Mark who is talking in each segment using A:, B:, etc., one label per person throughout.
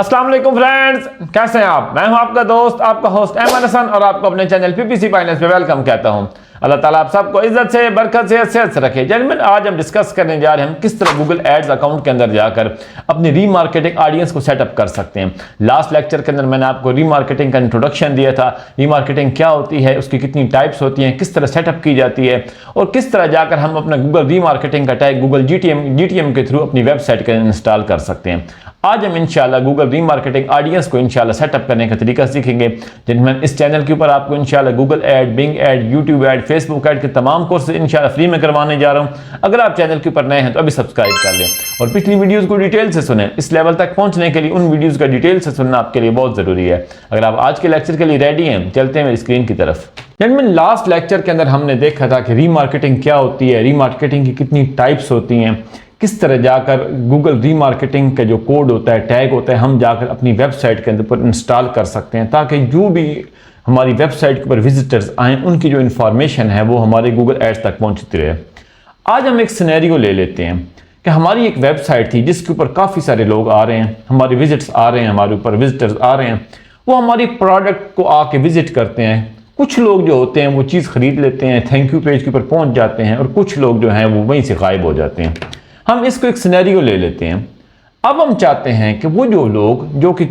A: अस्सलाम वालेकुम फ्रेंड्स, कैसे हैं आप। मैं हूं आपका दोस्त, आपका होस्ट अहमद हसन और आपको अपने चैनल पीपीसी फाइनेंस पे वेलकम कहता हूं। अल्लाह ताला आप सबको इज्जत से, बरकत से, सेहत से रखे। जेंटलमैन, आज हम डिस्कस करने जा रहे हैं हम किस तरह गूगल एड्स अकाउंट के अंदर जाकर अपनी रीमार्केटिंग ऑडियंस को सेटअप कर सकते हैं। लास्ट लेक्चर के अंदर मैंने आपको रीमार्केटिंग का इंट्रोडक्शन दिया था। रीमार्केटिंग क्या होती है, उसकी कितनी टाइप्स होती हैं, किस तरह सेटअप की जाती है और किस तरह जाकर हम अपना गूगल रीमार्केटिंग का टैग गूगल जीटीएम के थ्रू अपनी वेबसाइट के इंस्टॉल कर सकते हैं। आज हम इंशाल्लाह गूगल रीमार्केटिंग ऑडियंस को इंशाल्लाह सेटअप करने का तरीका सीखेंगे। जिनमें इस चैनल के ऊपर आपको इंशाल्लाह Google ad, Bing ad, YouTube ad, Facebook ad के तमाम कोर्स इंशाल्लाह फ्री में करवाने जा रहा हूं। अगर आप चैनल के ऊपर नए हैं तो अभी सब्सक्राइब कर लें और पिछली वीडियोस को डिटेल से सुनें। इस लेवल तक पहुंचने के लिए उन वीडियोस का डिटेल से सुनना आपके लिए बहुत जरूरी है। अगर आप आज के लेक्चर के लिए रेडी हैं, चलते हैं मेरी स्क्रीन की तरफ। जेंटलमैन, लास्ट लेक्चर के अंदर हमने देखा था कि रीमार्केटिंग क्या होती है, रीमार्केटिंग की कितनी टाइप्स होती हैं, किस तरह जाकर गूगल रीमार्केटिंग का जो कोड होता है, टैग होता है, हम जाकर अपनी वेबसाइट के अंदर पर इंस्टॉल कर सकते हैं ताकि जो भी हमारी वेबसाइट के ऊपर विजिटर्स आएँ उनकी जो इन्फॉर्मेशन है वो हमारे गूगल एड्स तक पहुंचती रहे। आज हम एक सिनेरियो ले लेते हैं कि हमारी एक वेबसाइट थी जिसके ऊपर काफ़ी सारे लोग आ रहे हैं, हमारे विजिट्स आ रहे हैं, हमारे ऊपर विजिटर्स आ रहे हैं, वो हमारी प्रोडक्ट को आके विजिट करते हैं। कुछ लोग जो होते हैं वो चीज़ खरीद लेते हैं, थैंक यू पेज के ऊपर पहुंच जाते हैं और कुछ लोग जो हैं वो वहीं से गायब हो जाते हैं। हम इसको एक सिनेरियो ले लेते हैं। अब हम चाहते हैं कि वो जो लोग जो कि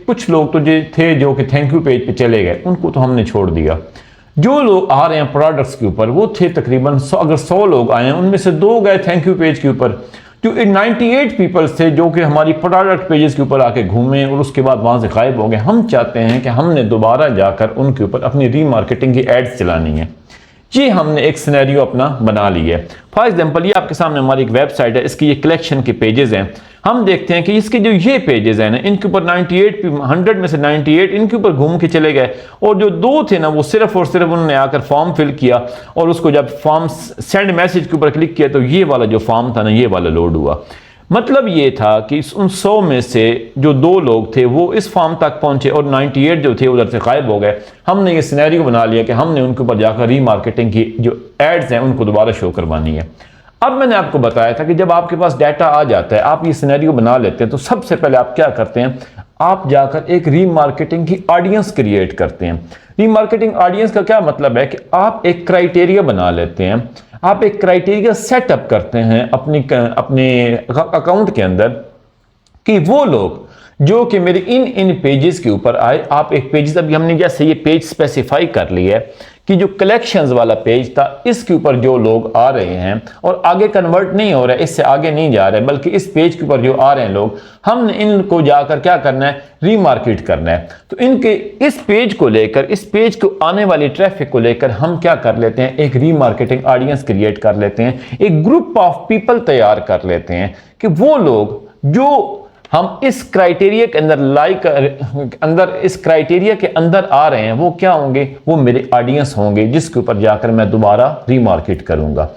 A: कुछ लोग तो जो थे जो कि थैंक यू पेज पे चले गए, उनको तो हमने छोड़ दिया। जो लोग आ रहे हैं प्रोडक्ट्स के ऊपर वो थे तकरीबन 100, अगर 100 लोग आए हैं उनमें से 2 गए थैंक यू पेज के ऊपर। जो 98 पीपल्स थे जो कि हमारी प्रोडक्ट पेजेस के ऊपर आके घूमे और उसके बाद वहाँ से गायब हो गए। हम चाहते हैं कि हमने दोबारा जाकर उनके ऊपर अपनी रीमार्केटिंग की एड्स चलानी है। ये हमने एक सिनेरियो अपना बना लिया है। फॉर एग्जांपल, ये आपके सामने हमारी एक वेबसाइट है, इसकी ये कलेक्शन के पेजेस हैं। हम देखते हैं कि इसके जो ये पेजेस हैं ना, इनके ऊपर 100 में से 98 इनके ऊपर घूम के चले गए और जो 2 थे ना वो सिर्फ और सिर्फ उन्होंने आकर फॉर्म फिल किया और उसको जब फॉर्म सेंड मैसेज के ऊपर क्लिक किया तो ये वाला जो फॉर्म था ना, ये वाला लोड हुआ। मतलब ये था कि उन 100 में से जो 2 लोग थे वो इस फॉर्म तक पहुंचे और 98 जो थे उधर से गायब हो गए। हमने ये सिनेरियो बना लिया कि हमने उनके ऊपर जाकर रीमार्केटिंग की जो एड्स हैं उनको दोबारा शो करवानी है। अब मैंने आपको बताया था कि जब आपके पास डाटा आ जाता है, आप ये सिनेरियो बना लेते हैं, तो सबसे पहले आप क्या करते हैं, आप जाकर एक रीमार्केटिंग की ऑडियंस क्रिएट करते हैं। रीमार्केटिंग ऑडियंस का क्या मतलब है कि आप एक क्राइटेरिया बना लेते हैं, आप एक क्राइटेरिया सेटअप करते हैं अपने अकाउंट के अंदर कि वो लोग जो कि मेरे इन पेजेस के ऊपर आए। आप एक पेजेस, अभी हमने जैसे ये पेज स्पेसिफाई कर लिया है कि जो कलेक्शंस वाला पेज था इसके ऊपर जो लोग आ रहे हैं और आगे कन्वर्ट नहीं हो रहा है, इससे आगे नहीं जा रहे, बल्कि इस पेज के ऊपर जो आ रहे हैं लोग, हमने इनको जाकर क्या करना है, रीमार्केट करना है। तो इनके इस पेज को लेकर, इस पेज को आने वाली ट्रैफिक को लेकर हम क्या कर लेते हैं, एक रीमार्केटिंग ऑडियंस क्रिएट कर लेते हैं, एक ग्रुप ऑफ पीपल तैयार कर लेते हैं कि वो लोग जो हम इस क्राइटेरिया के अंदर इस क्राइटेरिया के अंदर आ रहे हैं वो क्या होंगे, वो मेरे ऑडियंस होंगे जिसके ऊपर जाकर मैं दोबारा रीमार्केट करूंगा।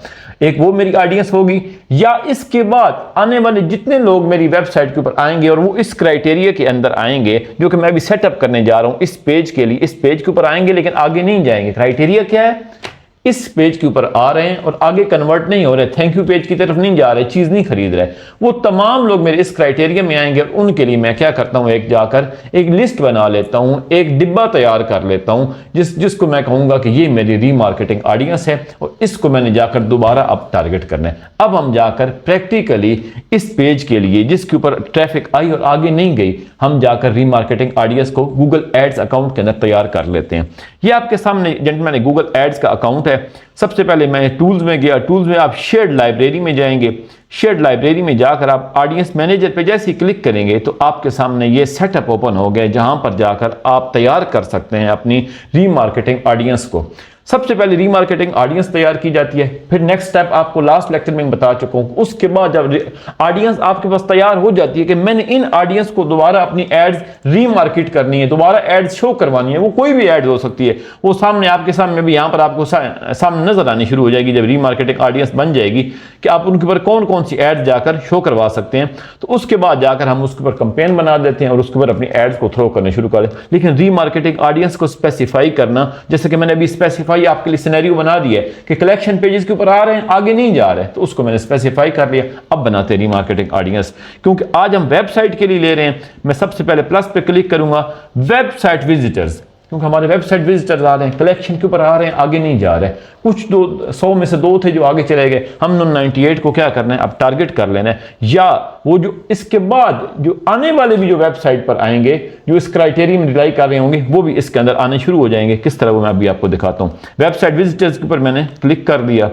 A: एक वो मेरी ऑडियंस होगी, या इसके बाद आने वाले जितने लोग मेरी वेबसाइट के ऊपर आएंगे और वो इस क्राइटेरिया के अंदर आएंगे जो कि मैं भी सेटअप करने जा रहा हूं इस पेज के लिए, इस पेज के ऊपर आएंगे लेकिन आगे नहीं जाएंगे। क्राइटेरिया क्या है, इस पेज के ऊपर आ रहे हैं और आगे कन्वर्ट नहीं हो रहे, थैंक यू पेज की तरफ नहीं जा रहे, चीज नहीं खरीद रहे, वो तमाम लोग मेरे इस क्राइटेरिया में आएंगे और उनके लिए मैं क्या करता हूं, एक जाकर एक लिस्ट बना लेता हूं, एक डिब्बा तैयार कर लेता हूं जिसको मैं कहूंगा कि ये मेरी रीमार्केटिंग ऑडियंस है और इसको मैंने जाकर दोबारा अब टारगेट करना है। अब हम जाकर प्रैक्टिकली इस पेज के लिए जिसके ऊपर ट्रैफिक आई और आगे नहीं गई, हम जाकर रीमार्केटिंग ऑडियंस को गूगल एड्स अकाउंट के अंदर तैयार कर लेते हैं। ये आपके सामने जेंटलमैन गूगल एड्स का अकाउंट है। सबसे पहले मैं टूल्स में गया, टूल्स में आप शेयर्ड लाइब्रेरी में जाएंगे। शेयर्ड लाइब्रेरी में जाकर आप ऑडियंस मैनेजर पे जैसे ही क्लिक करेंगे तो आपके सामने ये सेटअप ओपन हो गया जहां पर जाकर आप तैयार कर सकते हैं अपनी रीमार्केटिंग ऑडियंस को। सबसे पहले रीमार्केटिंग ऑडियंस तैयार की जाती है, फिर नेक्स्ट स्टेप आपको लास्ट लेक्चर में बता चुका हूं। उसके बाद जब ऑडियंस आपके पास तैयार हो जाती है कि मैंने इन ऑडियंस को दोबारा अपनी एड्स रीमार्केट करनी है, दोबारा एड्स शो करवानी है, वो कोई भी एड्स हो सकती है, वो सामने आपके सामने भी यहाँ पर आपको सामने नजर आनी शुरू हो जाएगी जब रीमार्केटिंग ऑडियंस बन जाएगी कि आप उनके ऊपर कौन कौन सी एड्स जाकर शो करवा सकते हैं। तो उसके बाद जाकर हम उसके ऊपर कंपेन बना देते हैं और उसके ऊपर अपनी एड्स को थ्रो करने शुरू कर दें। लेकिन रीमार्केटिंग ऑडियंस को स्पेसिफाई करना, जैसे कि मैंने अभी स्पेसिफाई भाई आपके लिए सिनेरियो बना दिया है कि कलेक्शन पेजेस के ऊपर आ रहे हैं, आगे नहीं जा रहे हैं, तो उसको मैंने स्पेसिफाई कर लिया। अब बनाते हैं रीमार्केटिंग ऑडियंस, क्योंकि आज हम वेबसाइट के लिए ले रहे हैं। मैं सबसे पहले प्लस पे क्लिक करूंगा, वेबसाइट विजिटर्स, क्योंकि हमारे वेबसाइट विजिटर्स आ रहे हैं, कलेक्शन के ऊपर आ रहे हैं, आगे नहीं जा रहे। कुछ 100 में से 2 थे जो आगे चले गए। हमने 98 को क्या करना है, अब टारगेट कर लेना है, या वो जो इसके बाद जो आने वाले भी जो वेबसाइट पर आएंगे, जो इस क्राइटेरिया में रिलाई कर रहे होंगे, वो भी इसके अंदर आने शुरू हो जाएंगे। किस तरह वो मैं अभी आपको दिखाता हूँ। वेबसाइट विजिटर्स के ऊपर मैंने क्लिक कर दिया,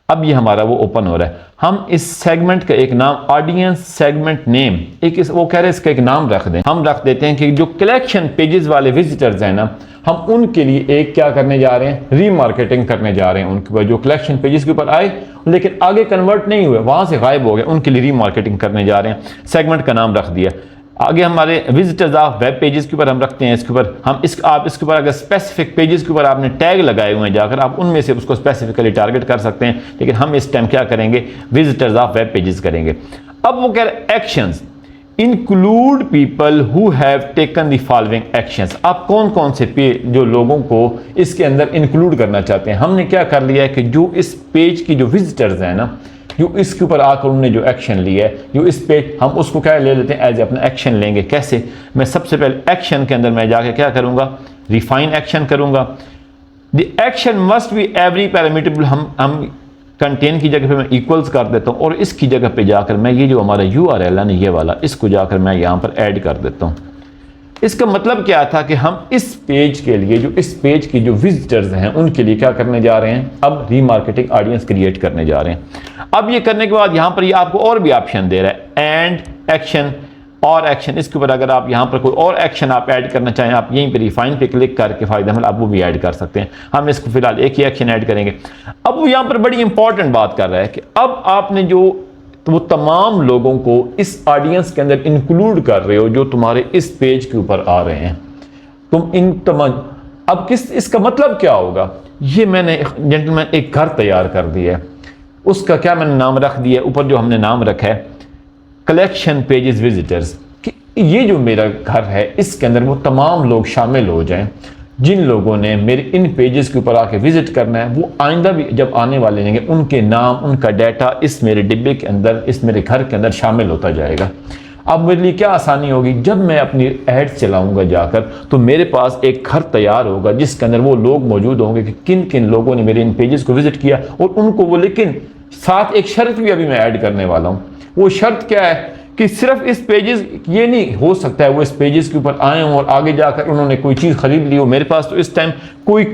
A: अब ये हमारा वो ओपन हो रहा है। हम इस सेगमेंट का एक नाम, ऑडियंस सेगमेंट नेम, वो कह रहे हैं इसका एक नाम रख दें। हम रख देते हैं कि जो कलेक्शन पेजेस वाले विजिटर्स हैं ना, हम उनके लिए एक क्या करने जा रहे हैं, रीमार्केटिंग करने जा रहे हैं। उनके ऊपर जो कलेक्शन पेजेस के ऊपर आए लेकिन आगे कन्वर्ट नहीं हुए, वहां से गायब हो गए, उनके लिए रीमार्केटिंग करने जा रहे हैं। सेगमेंट का नाम रख दिया। आगे हमारे विजिटर्स ऑफ वेब पेजेस के ऊपर हम रखते हैं इसके ऊपर। आप इसके ऊपर अगर स्पेसिफिक पेजेस के ऊपर आपने टैग लगाए हुए हैं जाकर, आप उनमें से उसको स्पेसिफिकली टारगेट कर सकते हैं, लेकिन हम इस टाइम क्या करेंगे, विजिटर्स ऑफ वेब पेजेस करेंगे। अब वो कह रहे हैं actions, include people who have taken the following actions. आप कौन कौन से जो लोगों को इसके अंदर इंक्लूड करना चाहते हैं। हमने क्या कर लिया है कि जो इस पेज की जो विजिटर्स हैं ना, जो इसके ऊपर आकर उन्होंने जो एक्शन लिया है, जो इस पे हम उसको क्या ले लेते हैं, एज अपना एक्शन लेंगे। कैसे, मैं सबसे पहले एक्शन के अंदर मैं जाके क्या करूंगा, रिफाइन एक्शन करूंगा। The action must be every parameter, हम कंटेन की जगह पे मैं इक्वल्स कर देता हूं, और इसकी जगह पे जाकर मैं ये जो हमारा URL है ना, ये वाला, इसको जाकर मैं यहां पर ऐड कर देता हूं। इसका मतलब क्या था कि हम इस पेज के लिए, जो इस पेज की जो विजिटर्स हैं, उनके लिए क्या करने जा रहे हैं, अब रीमार्केटिंग ऑडियंस क्रिएट करने जा रहे हैं। अब ये करने के बाद यहां पर ये आपको और भी ऑप्शन दे रहा है, एंड एक्शन और एक्शन। इसके ऊपर अगर आप यहां पर कोई और एक्शन आप ऐड करना चाहें, आप यहीं पर रिफाइन पे क्लिक करके फायदेमंद आप वो भी ऐड कर सकते हैं। हम इसको फिलहाल एक ही एक्शन ऐड करेंगे। अब वो यहां पर बड़ी इंपॉर्टेंट बात कर रहा है कि अब आपने जो वो तमाम लोगों को इस ऑडियंस के अंदर इंक्लूड कर रहे हो जो तुम्हारे इस पेज के ऊपर आ रहे हैं, तुम इन तमाम, अब इसका मतलब क्या होगा, ये मैंने जेंटलमैन एक घर तैयार कर दिया है। उसका क्या मैंने नाम रख दिया, ऊपर जो हमने नाम रखा है कलेक्शन पेजेस विजिटर्स, कि ये जो मेरा घर है इसके अंदर वो तमाम लोग शामिल हो जाएं जिन लोगों ने मेरे इन पेजेस के ऊपर आके विजिट करना है। वो आइंदा भी जब आने वाले रहेंगे, उनके नाम, उनका डाटा इस मेरे डिब्बे के अंदर, इस मेरे घर के अंदर शामिल होता जाएगा। अब मेरे लिए क्या आसानी होगी, जब मैं अपनी एड्स चलाऊंगा जाकर, तो मेरे पास एक घर तैयार होगा जिसके अंदर वो लोग मौजूद होंगे कि किन किन लोगों ने मेरे इन पेजेस को विजिट किया, और उनको वो, लेकिन साथ एक शर्त भी अभी मैं ऐड करने वाला हूँ। वो शर्त क्या है कि सिर्फ इस पेजेस, ये नहीं हो सकता है वो इस पेजेस के ऊपर आए हों और आगे जाकर उन्होंने कोई चीज़ खरीद ली हो। मेरे पास तो इस टाइम कोई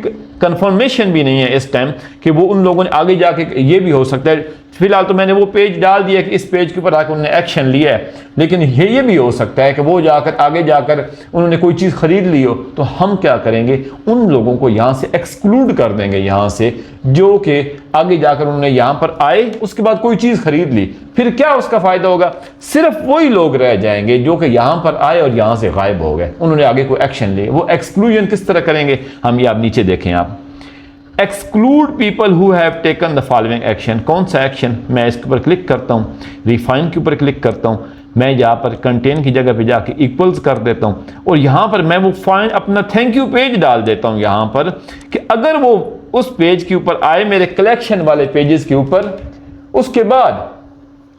A: कंफर्मेशन भी नहीं है इस टाइम कि वो उन लोगों ने आगे जाके, ये भी हो सकता है फिलहाल तो मैंने वो पेज डाल दिया कि इस पेज के ऊपर आकर उन्होंने एक्शन लिया है, लेकिन ये भी हो सकता है कि वो जाकर आगे जाकर उन्होंने कोई चीज़ खरीद ली हो। तो हम क्या करेंगे, उन लोगों को यहाँ से एक्सक्लूड कर देंगे, यहाँ से जो कि आगे जाकर उन्होंने यहाँ पर आए, उसके बाद कोई चीज़ खरीद ली। फिर क्या उसका फ़ायदा होगा, सिर्फ वही लोग रह जाएंगे जो कि यहाँ पर आए और यहाँ से गायब हो गए, उन्होंने आगे कोई एक्शन लिए। वो एक्सक्लूजन किस तरह करेंगे, हम ये आप नीचे देखें, आप exclude people who have taken the following action. कौन सा एक्शन, मैं इसके ऊपर क्लिक करता हूँ, रिफाइन के ऊपर क्लिक करता हूँ, मैं यहाँ पर कंटेन की जगह पे जाके इक्वल्स कर देता हूँ, और यहाँ पर मैं वो फाइन अपना थैंक यू पेज डाल देता हूँ यहाँ पर, कि अगर वो उस पेज के ऊपर आए, मेरे कलेक्शन वाले पेजेस के ऊपर, उसके बाद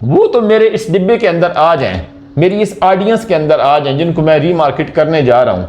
A: वो तो मेरे इस डिब्बे के अंदर आ जाएं, मेरी इस ऑडियंस के अंदर आ जाएं जिनको मैं रीमार्केट करने जा रहा हूं।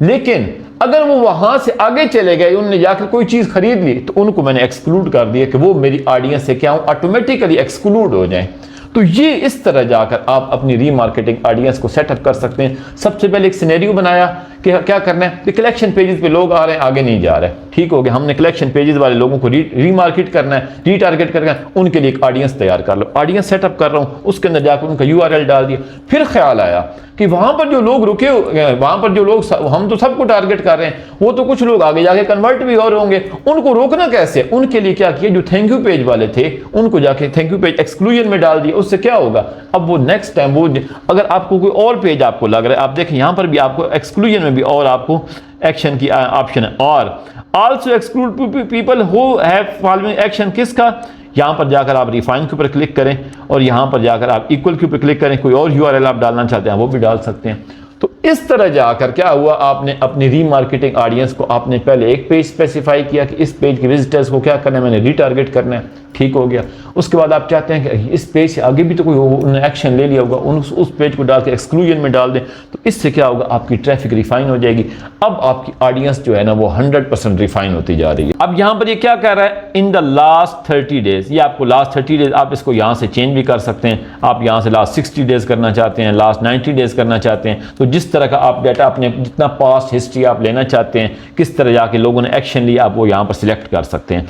A: लेकिन अगर वो वहां से आगे चले गए, उन्होंने जाकर कोई चीज खरीद ली, तो उनको मैंने एक्सक्लूड कर दिया कि वो मेरी ऑडियंस से क्या हूं, ऑटोमेटिकली एक्सक्लूड हो जाएं। तो ये इस तरह जाकर आप अपनी रीमार्केटिंग ऑडियंस को सेटअप कर सकते हैं। सबसे पहले एक सिनेरियो बनाया कि क्या करना है, कलेक्शन पेजेस पे लोग आ रहे हैं, आगे नहीं जा रहे, ठीक हो गया। हमने कलेक्शन पेजेस वाले लोगों को रीमार्केट करना है, रीटारगेट करना है, उनके लिए एक ऑडियंस तैयार कर लो। ऑडियंस सेटअप कर रहा हूं, उसके अंदर जाकर उनका URL डाल दिया। फिर ख्याल आया कि वहां पर जो लोग रुके, वहां पर जो लोग, हम तो सबको टारगेट कर रहे हैं, वो तो कुछ लोग आगे जाके कन्वर्ट भी और होंगे, उनको रोकना कैसे। उनके लिए क्या किया, जो थैंक यू पेज वाले थे उनको जाके थैंक यू पेज एक्सक्लूजन में डाल दिया। उससे क्या होगा, अब वो नेक्स्ट टाइम वो, अगर आपको कोई और पेज आपको लग रहा है, आप देखें यहां पर भी आपको एक्सक्लूजन में भी और आपको एक्शन की ऑप्शन है, और also exclude people who have following action. किसका, यहां पर जाकर आप रिफाइन के ऊपर क्लिक करें और यहां पर जाकर आप इक्वल के ऊपर क्लिक करें, कोई और URL आप डालना चाहते हैं वो भी डाल सकते हैं। तो इस तरह जाकर क्या हुआ, आपने अपनी रीमार्केटिंग ऑडियंस को आपने पहले एक पेज स्पेसिफाई किया कि इस पेज के विजिटर्स को क्या करना है, मैंने रीटारगेट करना है, ठीक हो गया। उसके बाद आप चाहते हैं कि इस पेज से आगे भी तो कोई उन्होंने एक्शन ले लिया होगा, उस पेज को डाल के एक्सक्लूजन में डाल दें, तो इससे क्या होगा, आपकी ट्रैफिक रिफाइन हो जाएगी। अब आपकी ऑडियंस जो है ना वो 100% रिफाइन होती जा रही है। अब यहाँ पर ये क्या कह रहा है, इन द लास्ट 30 डेज, ये आपको लास्ट 30 डेज, आप इसको यहाँ से चेंज भी कर सकते हैं, आप यहाँ से लास्ट 60 डेज करना चाहते हैं, लास्ट 90 डेज करना चाहते हैं, तो जिस तरह का आप डाटा अपने जितना पास्ट हिस्ट्री आप लेना चाहते हैं, किस तरह जाके लोगों ने एक्शन लिया, आप वो यहाँ पर सिलेक्ट कर सकते हैं।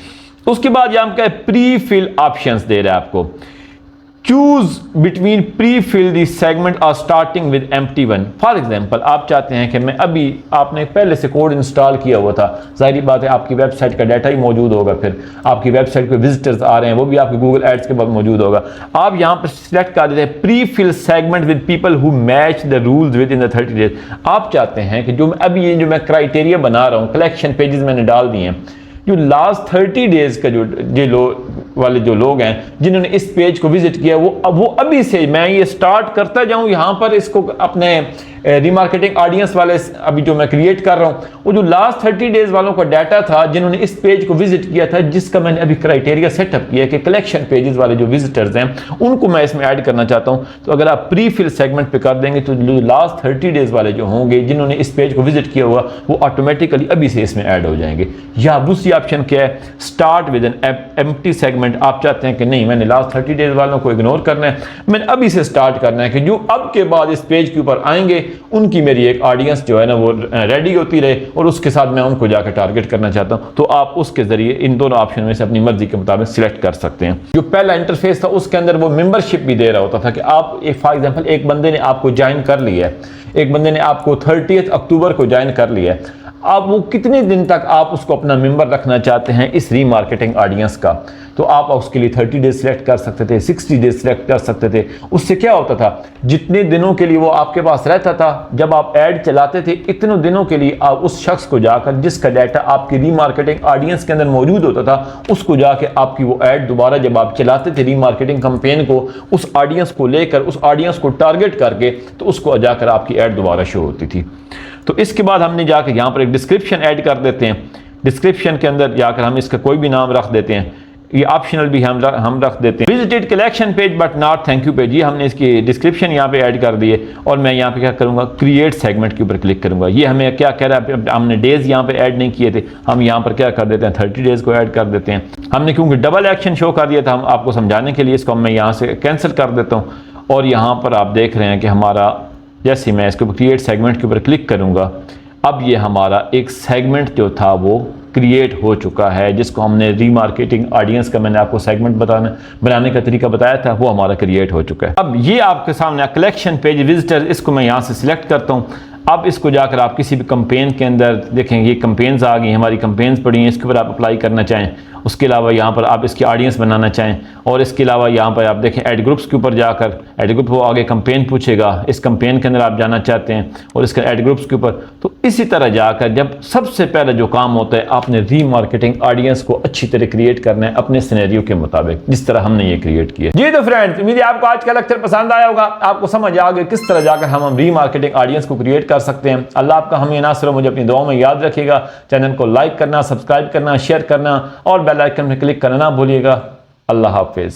A: उसके बाद यहाँ क्या प्री फिल ऑप्शंस दे रहा है आपको, choose between pre fill the segment और starting with empty one. For example आप चाहते हैं कि मैं अभी, आपने पहले से कोड इंस्टॉल किया हुआ था, जाहिर बात है आपकी वेबसाइट का डाटा ही मौजूद होगा, फिर आपकी वेबसाइट पे विजिटर्स आ रहे हैं वो भी आपके गूगल एड्स के बाद मौजूद होगा। आप यहाँ पर सिलेक्ट कर देते हैं prefill segment with people who match the rules within the 30 days. आप चाहते हैं कि जो अभी ये जो मैं क्राइटेरिया बना रहा हूँ, कलेक्शन पेजेस मैंने डाल दिए हैं, जो लास्ट 30 डेज का वाले जो लोग हैं जिन्होंने इस पेज को विजिट किया, वो अभी से मैं ये स्टार्ट करता जाऊं यहाँ पर इसको अपने रीमार्केटिंग ऑडियंस वाले अभी जो मैं क्रिएट कर रहा हूँ, वो जो लास्ट 30 डेज वालों का डाटा था जिन्होंने इस पेज को विजिट किया था, जिसका मैंने अभी क्राइटेरिया सेटअप किया कि कलेक्शन पेजेस वाले जो विजिटर्स हैं उनको मैं इसमें ऐड करना चाहता हूँ। तो अगर आप प्री फिल सेगमेंट पे कर देंगे तो लास्ट 30 डेज वाले जो होंगे जिन्होंने इस पेज को विजिट किया हुआ, वो ऑटोमेटिकली अभी से इसमें ऐड हो जाएंगे। या दूसरी ऑप्शन क्या है, start with an empty segment. आप चाहते हैं कि नहीं, मैंने लास्ट 30 डेज वालों को इग्नोर करना है, मैंने अभी से स्टार्ट करना है कि जो अब के बाद इस पेज के ऊपर आएंगे उनकी मेरी एक ऑडियंस जो है ना वो रेडी होती रहे और उसके साथ मैं उनको जाकर टारगेट करना चाहता हूं। तो आप उसके जरिए इन दोनों ऑप्शन में से अपनी मर्जी के मुताबिक सिलेक्ट कर सकते हैं। जो पहला इंटरफेस था उसके अंदर वो मेंबरशिप भी दे रहा होता था कि आप फॉर एग्जांपल एक बंदे ने आपको ज्वाइन कर लिया है, एक बंदे ने आपको 30 अक्टूबर को ज्वाइन कर लिया है, आप वो कितने दिन तक आप उसको अपना मेंबर रखना चाहते हैं इस रीमार्केटिंग ऑडियंस का, तो आप उसके लिए 30 डेज सिलेक्ट कर सकते थे, 60 डेज सिलेक्ट कर सकते थे। उससे क्या होता था, जितने दिनों के लिए वो आपके पास रहता था, जब आप ऐड चलाते थे, इतने दिनों के लिए आप उस शख्स को जाकर जिसका डाटा आपकी रीमार्केटिंग ऑडियंस के अंदर मौजूद होता था, उसको जाके आपकी वो ऐड दोबारा जब आप चलाते थे रीमार्केटिंग कैंपेन को, उस ऑडियंस को लेकर, उस ऑडियंस को टारगेट करके, तो उसको जाकर आपकी ऐड दोबारा शो होती थी। तो इसके बाद हमने जाकर यहाँ पर एक डिस्क्रिप्शन ऐड कर देते हैं। डिस्क्रिप्शन के अंदर जाकर हम इसका कोई भी नाम रख देते हैं, ये ऑप्शनल भी हम रख देते हैं, visited collection page but not thank you page. ये हमने इसकी डिस्क्रिप्शन यहाँ पे ऐड कर दी है और मैं यहाँ पे क्या करूँगा, क्रिएट सेगमेंट के ऊपर क्लिक करूँगा। ये हमें क्या कह रहा है, हमने डेज यहाँ पे ऐड नहीं किए थे, हम यहाँ पर क्या कर देते हैं 30 डेज को ऐड कर देते हैं। हमने क्योंकि डबल एक्शन शो कर दिया था, हम आपको समझाने के लिए इसको मैं यहाँ से कैंसिल कर देता हूँ। और यहाँ पर आप देख रहे हैं कि हमारा, जैसे मैं इसके ऊपर क्रिएट सेगमेंट के ऊपर क्लिक करूँगा, अब ये हमारा एक सेगमेंट जो था वो क्रिएट हो चुका है, जिसको हमने रीमार्केटिंग ऑडियंस का मैंने आपको सेगमेंट बनाने का तरीका बताया था, वो हमारा क्रिएट हो चुका है। अब ये आपके सामने कलेक्शन पेज विजिटर, इसको मैं यहाँ से सिलेक्ट करता हूँ। अब इसको जाकर आप किसी भी कंपेन के अंदर देखेंगे, ये कंपेन्स आ गई, हमारी कंपेन्स पड़ी हैं, इसके ऊपर आप अप्लाई करना चाहें। उसके अलावा यहाँ पर आप इसकी ऑडियंस बनाना चाहें, और इसके अलावा यहाँ पर आप देखें ऐड ग्रुप्स के ऊपर जाकर, ऐड ग्रुप वो आगे कंपेन पूछेगा, इस कंपेन के अंदर आप जाना चाहते हैं और इसके ऐड ग्रुप्स के ऊपर। तो इसी तरह जाकर जब सबसे पहला जो काम होता है, आपने रीमार्केटिंग ऑडियंस को अच्छी तरह क्रिएट करना है अपने सिनेरियो के मुताबिक, जिस तरह हमने ये क्रिएट किया। जी तो फ्रेंड्स, उम्मीद है आपको आज का लेक्चर पसंद आया होगा, आपको समझ आ गया किस तरह जाकर हम रीमार्केटिंग ऑडियंस को क्रिएट कर सकते हैं। अल्लाह आपका हमें नासिर मुझे अपनी दुआओं में याद रखिएगा। चैनल को लाइक करना, सब्सक्राइब करना, शेयर करना और बेल आइकन में क्लिक करना ना भूलिएगा। अल्लाह हाफिज।